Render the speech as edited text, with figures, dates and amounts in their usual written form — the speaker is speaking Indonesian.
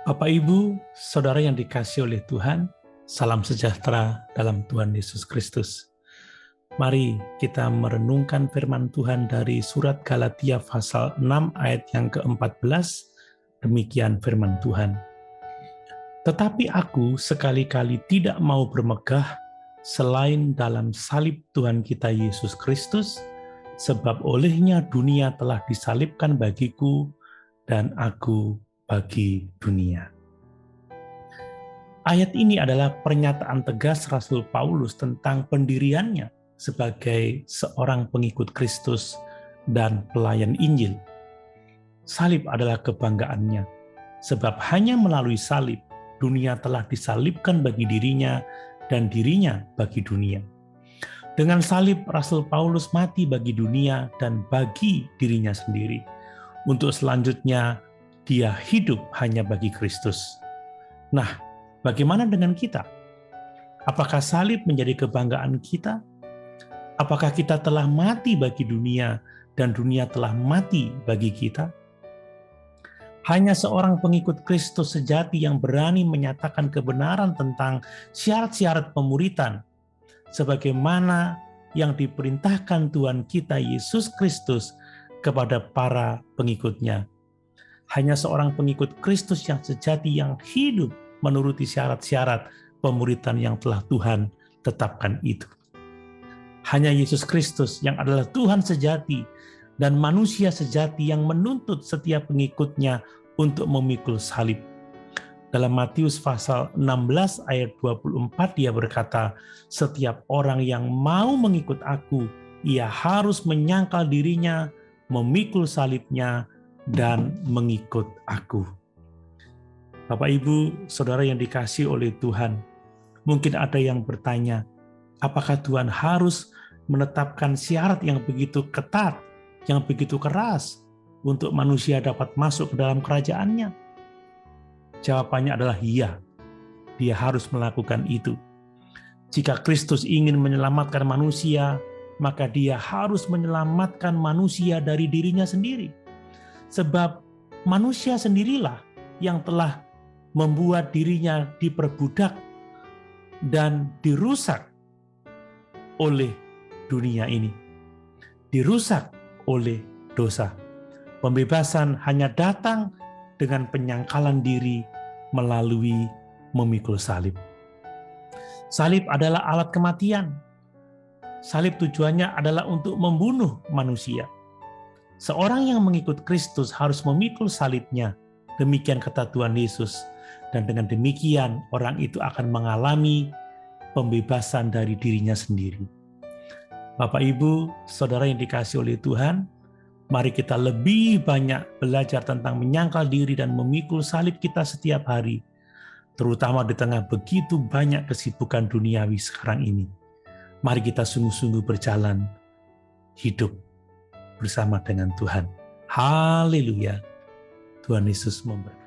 Bapak, Ibu, Saudara yang dikasihi oleh Tuhan, salam sejahtera dalam Tuhan Yesus Kristus. Mari kita merenungkan firman Tuhan dari surat Galatia pasal 6 ayat yang ke-14. Demikian firman Tuhan. Tetapi aku sekali-kali tidak mau bermegah selain dalam salib Tuhan kita Yesus Kristus, sebab olehnya dunia telah disalibkan bagiku dan aku bagi dunia. Ayat ini adalah pernyataan tegas Rasul Paulus tentang pendiriannya sebagai seorang pengikut Kristus dan pelayan Injil. Salib adalah kebanggaannya, sebab hanya melalui salib dunia telah disalibkan bagi dirinya dan dirinya bagi dunia. Dengan salib, Rasul Paulus mati bagi dunia dan bagi dirinya sendiri. Untuk selanjutnya, dia hidup hanya bagi Kristus. Nah, bagaimana dengan kita? Apakah salib menjadi kebanggaan kita? Apakah kita telah mati bagi dunia dan dunia telah mati bagi kita? Hanya seorang pengikut Kristus sejati yang berani menyatakan kebenaran tentang syarat-syarat pemuritan, sebagaimana yang diperintahkan Tuhan kita Yesus Kristus kepada para pengikutnya. Hanya seorang pengikut Kristus yang sejati yang hidup menuruti syarat-syarat pemuritan yang telah Tuhan tetapkan itu. Hanya Yesus Kristus yang adalah Tuhan sejati dan manusia sejati yang menuntut setiap pengikutnya untuk memikul salib. Dalam Matius pasal 16 ayat 24 dia berkata, setiap orang yang mau mengikut aku, ia harus menyangkal dirinya, memikul salibnya, dan mengikut aku. Bapak, Ibu, Saudara yang dikasihi oleh Tuhan, mungkin ada yang bertanya, apakah Tuhan harus menetapkan syarat yang begitu ketat, yang begitu keras untuk manusia dapat masuk ke dalam kerajaannya? Jawabannya adalah iya, dia harus melakukan itu. Jika Kristus ingin menyelamatkan manusia, maka dia harus menyelamatkan manusia dari dirinya sendiri. Sebab manusia sendirilah yang telah membuat dirinya diperbudak dan dirusak oleh dunia ini. Dirusak oleh dosa. Pembebasan hanya datang dengan penyangkalan diri melalui memikul salib. Salib adalah alat kematian. Salib tujuannya adalah untuk membunuh manusia. Seorang yang mengikut Kristus harus memikul salibnya. Demikian kata Tuhan Yesus. Dan dengan demikian orang itu akan mengalami pembebasan dari dirinya sendiri. Bapak, Ibu, Saudara yang dikasihi oleh Tuhan, mari kita lebih banyak belajar tentang menyangkal diri dan memikul salib kita setiap hari, terutama di tengah begitu banyak kesibukan duniawi sekarang ini. Mari kita sungguh-sungguh berjalan hidup bersama dengan Tuhan. Haleluya. Tuhan Yesus memberkati.